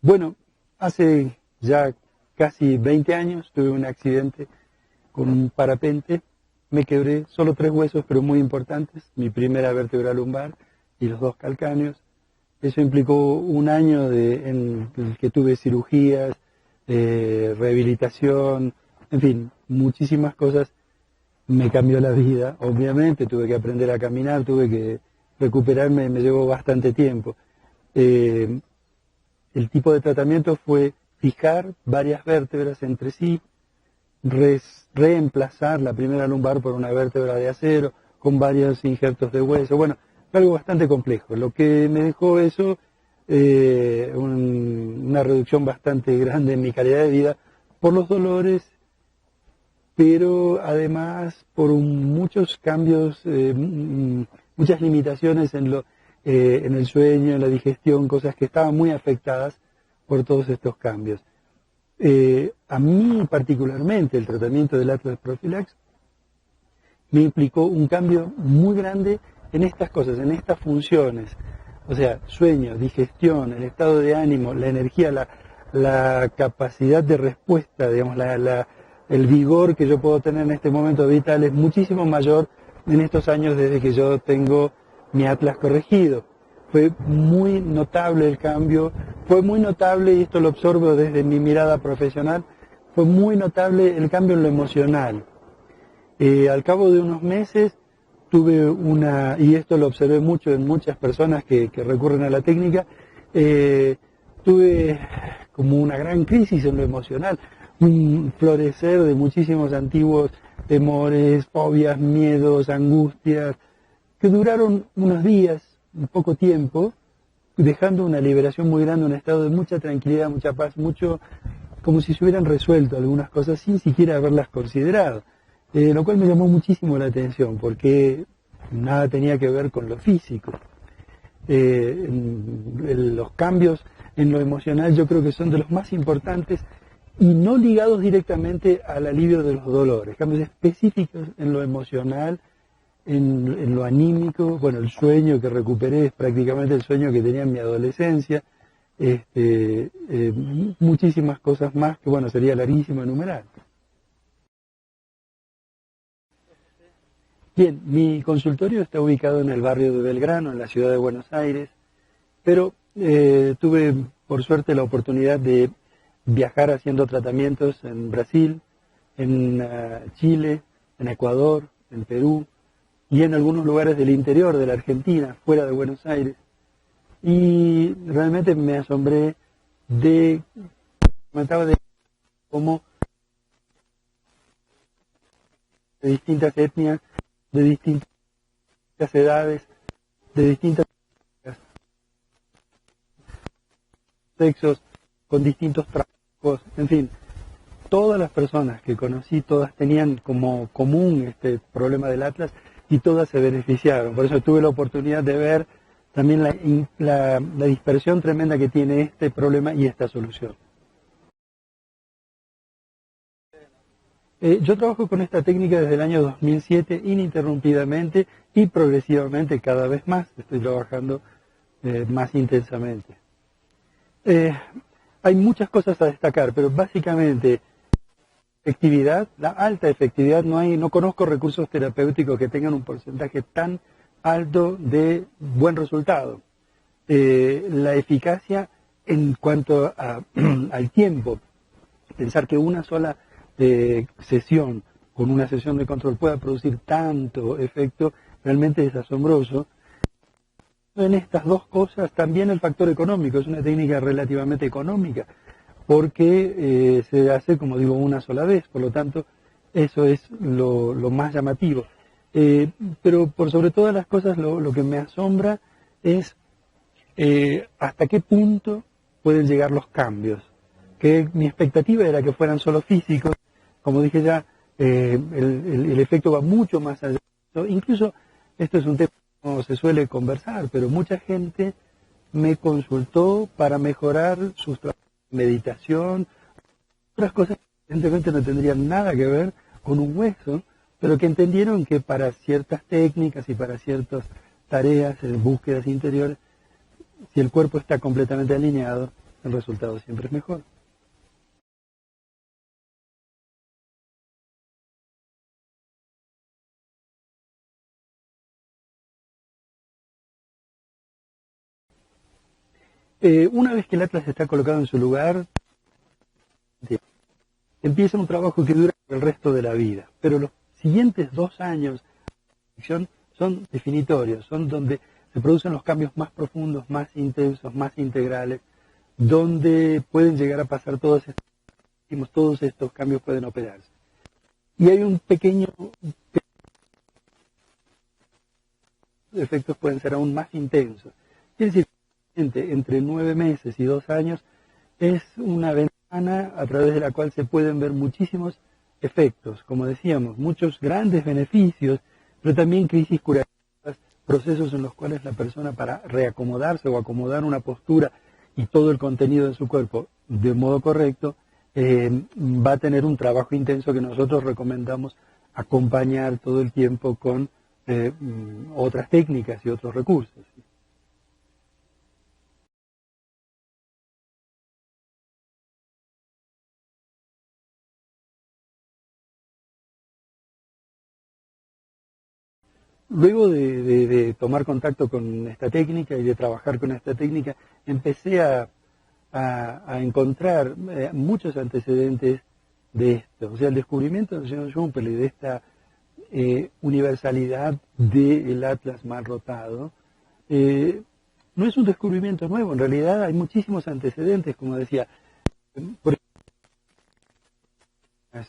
Bueno, hace ya casi 20 años tuve un accidente con un parapente, me quebré solo 3 huesos, pero muy importantes, mi primera vértebra lumbar y los 2 calcáneos. Eso implicó un año en el que tuve cirugías, rehabilitación, en fin, muchísimas cosas. Me cambió la vida, obviamente, tuve que aprender a caminar, tuve que recuperarme, me llevó bastante tiempo. Eh, el tipo de tratamiento fue fijar varias vértebras entre sí, reemplazar la primera lumbar por una vértebra de acero, con varios injertos de hueso. Bueno, fue algo bastante complejo. Lo que me dejó eso, una reducción bastante grande en mi calidad de vida por los dolores, pero además por muchos cambios, muchas limitaciones en el sueño, en la digestión, cosas que estaban muy afectadas por todos estos cambios. A mí particularmente el tratamiento del Atlas Prophylax me implicó un cambio muy grande en estas cosas, en estas funciones. O sea, sueño, digestión, el estado de ánimo, la energía, la capacidad de respuesta, digamos, el vigor que yo puedo tener en este momento vital es muchísimo mayor en estos años desde que yo tengo mi Atlas corregido. Fue muy notable el cambio, fue muy notable, y esto lo observo desde mi mirada profesional, fue muy notable el cambio en lo emocional. Al cabo de unos meses tuve y esto lo observé mucho en muchas personas que recurren a la técnica, tuve como una gran crisis en lo emocional, un florecer de muchísimos antiguos temores, fobias, miedos, angustias, que duraron unos días, un poco tiempo, dejando una liberación muy grande, un estado de mucha tranquilidad, mucha paz, como si se hubieran resuelto algunas cosas sin siquiera haberlas considerado. Lo cual me llamó muchísimo la atención, porque nada tenía que ver con lo físico. Los cambios en lo emocional yo creo que son de los más importantes y no ligados directamente al alivio de los dolores, cambios específicos en lo emocional, en lo anímico. Bueno, el sueño que recuperé es prácticamente el sueño que tenía en mi adolescencia, muchísimas cosas más que, bueno, sería larguísimo enumerar. Bien, mi consultorio está ubicado en el barrio de Belgrano, en la ciudad de Buenos Aires, pero tuve por suerte la oportunidad de viajar haciendo tratamientos en Brasil, en Chile, en Ecuador, en Perú y en algunos lugares del interior de la Argentina, fuera de Buenos Aires. Y realmente me asombré comentaba de cómo de distintas etnias, de distintas edades, de distintos sexos, con distintos trabajos, en fin, todas las personas que conocí, todas tenían como común este problema del Atlas y todas se beneficiaron. Por eso tuve la oportunidad de ver también la dispersión tremenda que tiene este problema y esta solución. Yo trabajo con esta técnica desde el año 2007 ininterrumpidamente y progresivamente cada vez más. Estoy trabajando más intensamente. Hay muchas cosas a destacar, pero básicamente efectividad, la alta efectividad, no conozco recursos terapéuticos que tengan un porcentaje tan alto de buen resultado. La eficacia en cuanto al tiempo, pensar que una sola sesión, con una sesión de control pueda producir tanto efecto, realmente es asombroso. En estas dos cosas también el factor económico, es una técnica relativamente económica, porque se hace, como digo, una sola vez, por lo tanto, eso es lo más llamativo. Pero por sobre todas las cosas, lo que me asombra es hasta qué punto pueden llegar los cambios. Que mi expectativa era que fueran solo físicos, como dije ya, el efecto va mucho más allá. Incluso, esto es un tema que no se suele conversar, pero mucha gente me consultó para mejorar sus trabajos de meditación, otras cosas que evidentemente no tendrían nada que ver con un hueso, pero que entendieron que para ciertas técnicas y para ciertas tareas, búsquedas interiores, si el cuerpo está completamente alineado, el resultado siempre es mejor. Una vez que el atlas está colocado en su lugar, empieza un trabajo que dura el resto de la vida, pero los siguientes 2 años de acción son definitorios, son donde se producen los cambios más profundos, más intensos, más integrales, donde pueden llegar a pasar todos estos cambios pueden operarse. Y hay un pequeño efectos pueden ser aún más intensos. Quiere decir, entre 9 meses y 2 años es una ventana a través de la cual se pueden ver muchísimos efectos, como decíamos, muchos grandes beneficios, pero también crisis curativas, procesos en los cuales la persona para reacomodarse o acomodar una postura y todo el contenido de su cuerpo de modo correcto, va a tener un trabajo intenso que nosotros recomendamos acompañar todo el tiempo con otras técnicas y otros recursos. Luego de tomar contacto con esta técnica y de trabajar con esta técnica, empecé a encontrar muchos antecedentes de esto. O sea, el descubrimiento del señor Schumpeter y de esta universalidad del atlas mal rotado no es un descubrimiento nuevo. En realidad hay muchísimos antecedentes, como decía, por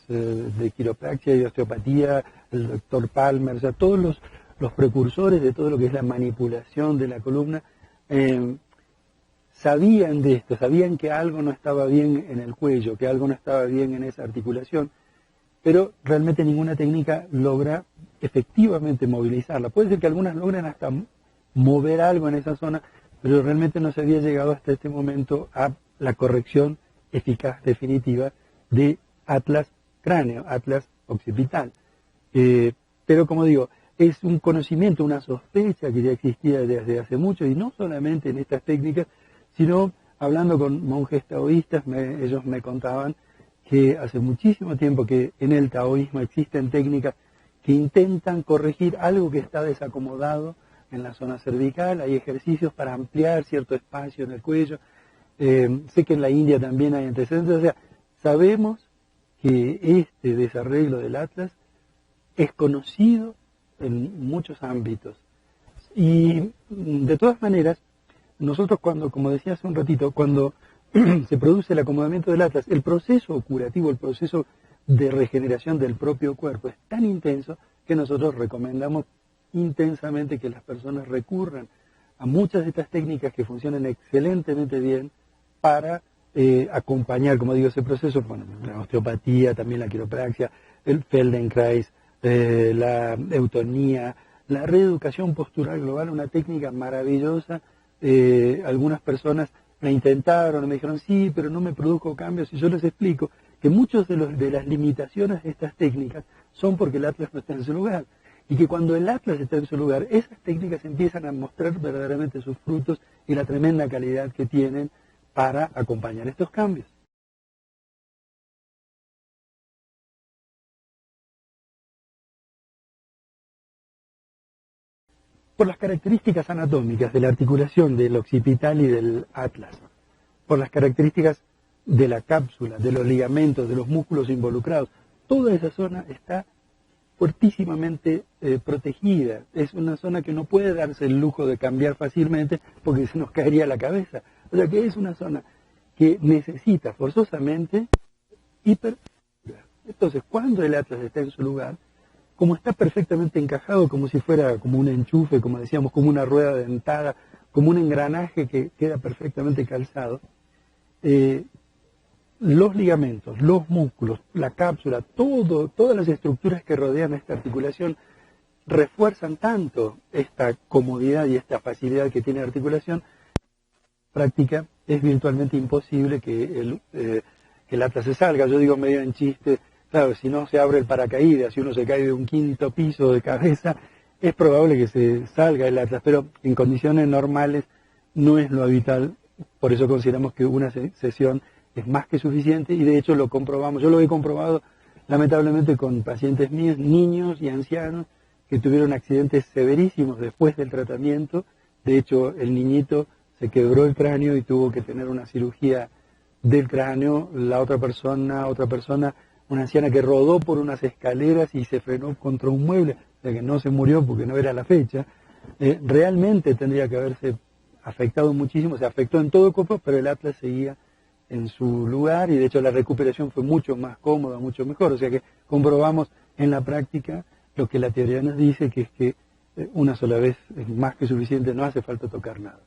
de quiropraxia y osteopatía, el doctor Palmer, o sea, todos los precursores de todo lo que es la manipulación de la columna, sabían de esto, sabían que algo no estaba bien en el cuello, que algo no estaba bien en esa articulación, pero realmente ninguna técnica logra efectivamente movilizarla. Puede ser que algunas logren hasta mover algo en esa zona, pero realmente no se había llegado hasta este momento a la corrección eficaz, definitiva, de atlas cráneo, atlas occipital. Pero como digo, es un conocimiento, una sospecha que ya existía desde hace mucho, y no solamente en estas técnicas, sino hablando con monjes taoístas, ellos me contaban que hace muchísimo tiempo que en el taoísmo existen técnicas que intentan corregir algo que está desacomodado en la zona cervical, hay ejercicios para ampliar cierto espacio en el cuello, sé que en la India también hay antecedentes, o sea, sabemos que este desarreglo del atlas es conocido en muchos ámbitos. Y de todas maneras, nosotros cuando, como decía hace un ratito, cuando se produce el acomodamiento del atlas, el proceso curativo, el proceso de regeneración del propio cuerpo es tan intenso que nosotros recomendamos intensamente que las personas recurran a muchas de estas técnicas que funcionan excelentemente bien para acompañar, como digo, ese proceso, bueno, la osteopatía, también la quiropraxia, el Feldenkrais, la eutonía, la reeducación postural global, una técnica maravillosa. Algunas personas la intentaron, me dijeron, sí, pero no me produjo cambios, y yo les explico que muchos de las limitaciones de estas técnicas son porque el atlas no está en su lugar, y que cuando el atlas está en su lugar, esas técnicas empiezan a mostrar verdaderamente sus frutos y la tremenda calidad que tienen para acompañar estos cambios. Por las características anatómicas de la articulación del occipital y del atlas, por las características de la cápsula, de los ligamentos, de los músculos involucrados, toda esa zona está fuertísimamente protegida. Es una zona que no puede darse el lujo de cambiar fácilmente porque se nos caería la cabeza. O sea que es una zona que necesita forzosamente hiper. Entonces, cuando el atlas está en su lugar, como está perfectamente encajado, como si fuera como un enchufe, como decíamos, como una rueda dentada, como un engranaje que queda perfectamente calzado, los ligamentos, los músculos, la cápsula, todas las estructuras que rodean esta articulación refuerzan tanto esta comodidad y esta facilidad que tiene la articulación. En práctica es virtualmente imposible que el atlas se salga. Yo digo medio en chiste, claro, si no se abre el paracaídas, si uno se cae de un 5.º piso de cabeza, es probable que se salga el atlas, pero en condiciones normales no es lo habitual por eso consideramos que una sesión es más que suficiente y de hecho lo comprobamos. Yo lo he comprobado lamentablemente con pacientes míos, niños y ancianos que tuvieron accidentes severísimos después del tratamiento. De hecho, el niñito se quebró el cráneo y tuvo que tener una cirugía del cráneo. La otra persona, una anciana que rodó por unas escaleras y se frenó contra un mueble, o sea que no se murió porque no era la fecha. Realmente tendría que haberse afectado muchísimo, se afectó en todo el cuerpo, pero el atlas seguía en su lugar y de hecho la recuperación fue mucho más cómoda, mucho mejor. O sea que comprobamos en la práctica lo que la teoría nos dice, que es que una sola vez es más que suficiente, no hace falta tocar nada.